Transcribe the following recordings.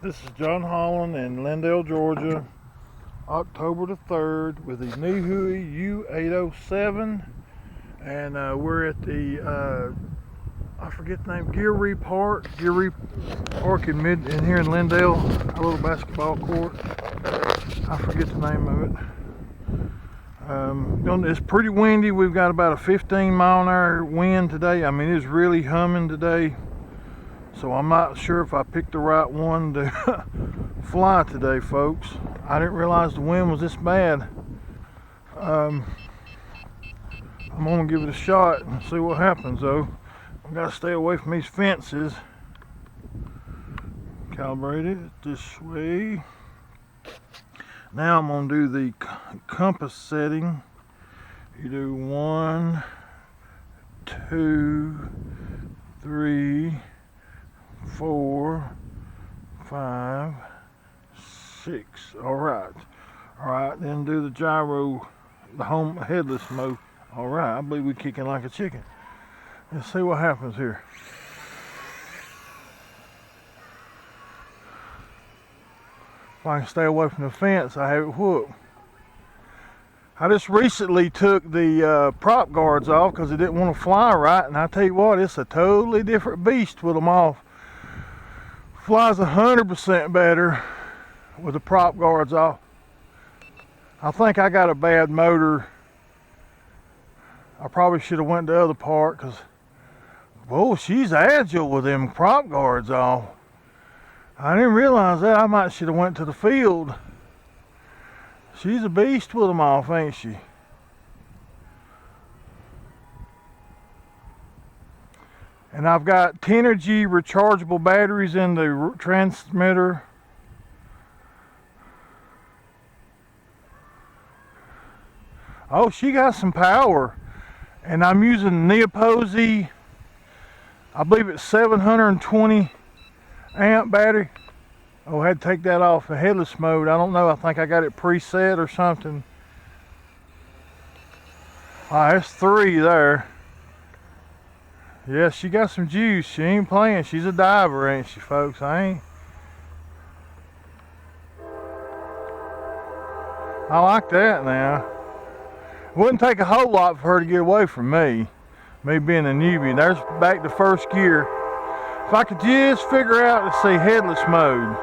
This is John Holland in Lindale, Georgia, October the 3rd with the Nihuo u807, and we're at the I forget the name, gilbreath Park in here in Lindale, a little basketball court. I forget the name of it. It's pretty windy. We've got about a 15-mile-an-hour wind today. I mean, it's really humming today. So I'm not sure if I picked the right one to fly today, folks. I didn't realize the wind was this bad. I'm gonna give it a shot and see what happens though. I've got to stay away from these fences. Calibrate it this way. Now I'm gonna do the compass setting. You do 1, 2, 3, 4, 5, 6. All right, then do the gyro, the home headless mode. All right, I believe we're kicking like a chicken. Let's see what happens here. If I can stay away from the fence, I have it whooped. I just recently took the prop guards off because it didn't want to fly right, and I tell you what, it's a totally different beast with them off. Flies 100% better with the prop guards off. I think I got a bad motor. I probably should have went to the other part because, whoa, she's agile with them prop guards off. I didn't realize that. I might should have went to the field. She's a beast with them off, ain't she? And I've got 10-energy rechargeable batteries in the transmitter. Oh, she got some power. And I'm using Noiposi, I believe it's 720 amp battery. Oh, I had to take that off in headless mode. I don't know, I think I got it preset or something. That's 3 there. Yeah, she got some juice. She ain't playing. She's a diver, ain't she, folks? I like that now. It wouldn't take a whole lot for her to get away from me being a newbie. There's back to first gear. If I could just figure out, let's see, headless mode.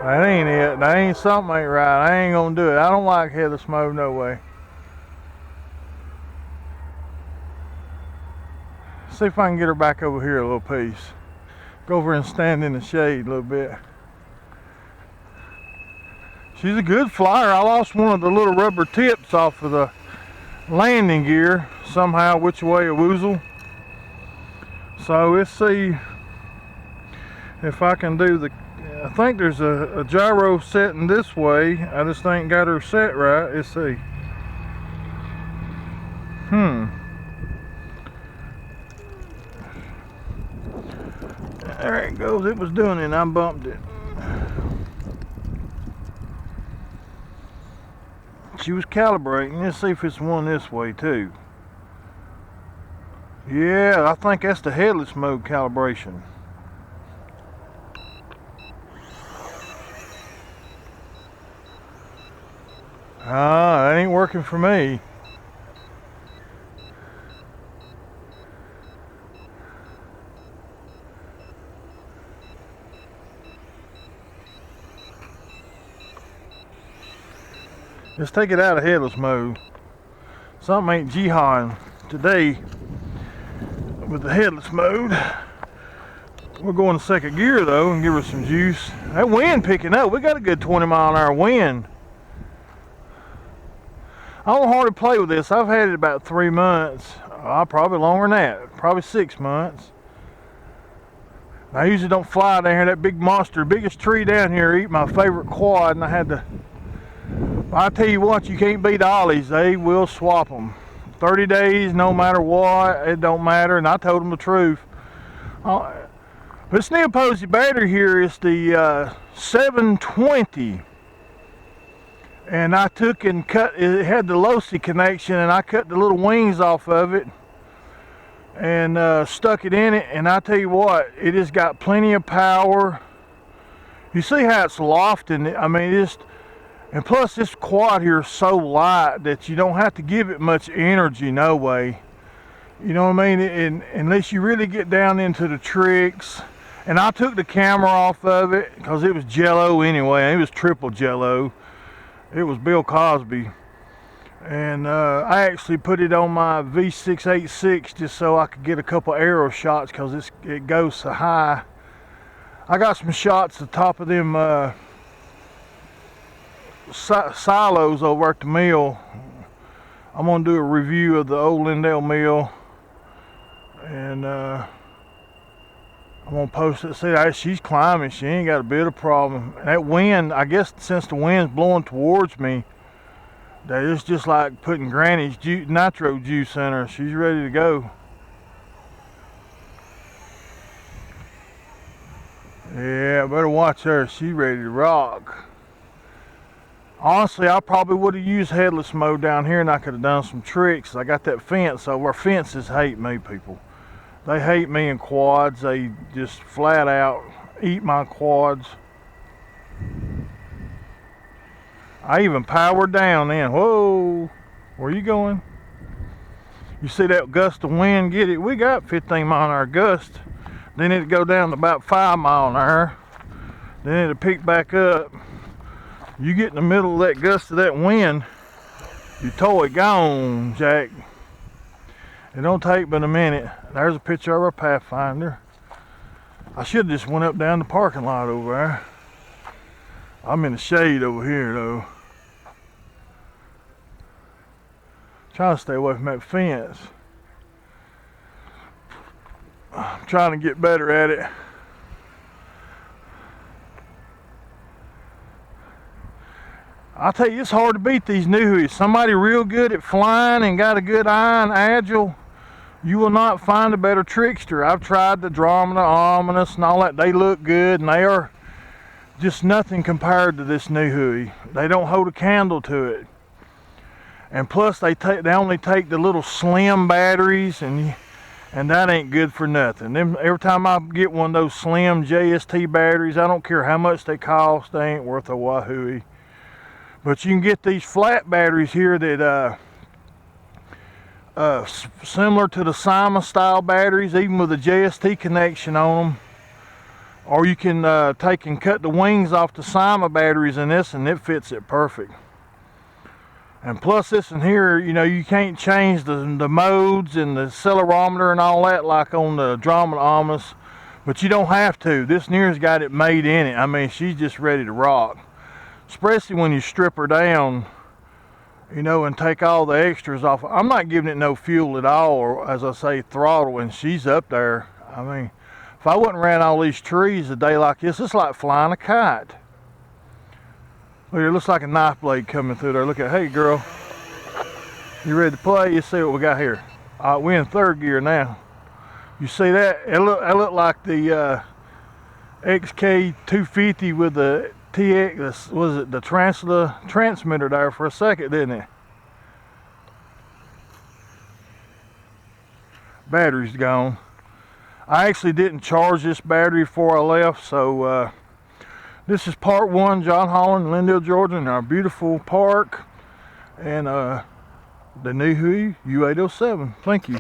That ain't it. That ain't something ain't right. I ain't gonna do it. I don't like headless mode, no way. See if I can get her back over here a little piece. Go over and stand in the shade a little bit. She's a good flyer. I lost one of the little rubber tips off of the landing gear somehow, which way a woozle. So let's see if I can do the, I think there's a gyro setting this way. I just ain't got her set right. Let's see. There it goes. It was doing it and I bumped it. She was calibrating. Let's see if it's one this way too. Yeah, I think that's the headless mode calibration. That ain't working for me. Let's take it out of headless mode. Something ain't jihading today with the headless mode. We're going to second gear though and give her some juice. That wind picking up. We got a good 20-mile-an-hour wind. I don't hardly play with this. I've had it about 3 months. Probably longer than that. Probably 6 months. I usually don't fly down here. That big monster, biggest tree down here, eat my favorite quad, and I had to. I tell you what, you can't beat ollies. They will swap them. 30 days, no matter what, it don't matter. And I told them the truth. This Nihuo battery here is the 720. And I took and cut, it had the LOSI connection, and I cut the little wings off of it and stuck it in it, and I tell you what, it has got plenty of power. You see how it's lofting? I mean, and plus this quad here is so light that you don't have to give it much energy, no way. You know what I mean? And unless you really get down into the tricks. And I took the camera off of it because it was jello anyway. It was triple jello. It was Bill Cosby. And I actually put it on my V686 just so I could get a couple arrow shots because it goes so high. I got some shots at the top of them silos over at the mill. I'm going to do a review of the old Lindale mill. And I'm going to post it. See, she's climbing. She ain't got a bit of problem. And that wind, I guess since the wind's blowing towards me, that it's just like putting Granny's nitro juice in her. She's ready to go. Yeah, better watch her. She's ready to rock. Honestly, I probably would have used headless mode down here and I could have done some tricks. I got that fence over. Fences hate me, people. They hate me in quads. They just flat out eat my quads. I even powered down then. Whoa, where you going? You see that gust of wind? Get it? We got 15 mile an hour gust. Then it'd go down to about 5 mile an hour. Then it'd pick back up. You get in the middle of that gust of that wind, your toy gone, Jack. It don't take but a minute. There's a picture of our Pathfinder. I should have just went up down the parking lot over there. I'm in the shade over here though. Trying to stay away from that fence. I'm trying to get better at it. I'll tell you, it's hard to beat these Nihuos. Somebody real good at flying and got a good eye and agile, you will not find a better trickster. I've tried the Dromeda, Ominous, and all that. They look good, and they are just nothing compared to this Nihuo. They don't hold a candle to it. And plus, they only take the little slim batteries, and that ain't good for nothing. Every time I get one of those slim JST batteries, I don't care how much they cost, they ain't worth a wahoo. But you can get these flat batteries here that similar to the Sima style batteries, even with a JST connection on them. Or you can take and cut the wings off the Sima batteries in this, and it fits it perfect. And plus this in here, you know, you can't change the modes and the accelerometer and all that like on the Dromeda Ominous, but you don't have to. This near's got it made in it. I mean, she's just ready to rock. Especially when you strip her down, you know, and take all the extras off. I'm not giving it no fuel at all, or as I say, throttle, and she's up there. I mean, if I wouldn't ran all these trees a day like this, it's like flying a kite. Look, it looks like a knife blade coming through there. Look at, hey girl, you ready to play? You see what we got here. We're in third gear now. You see that? It looked like the XK250 with the TX, was it the transmitter there for a second, didn't it? Battery's gone. I actually didn't charge this battery before I left, so this is part one, John Holland, Lindale, Georgia, in our beautiful park, and the Nihuo u807. Thank you.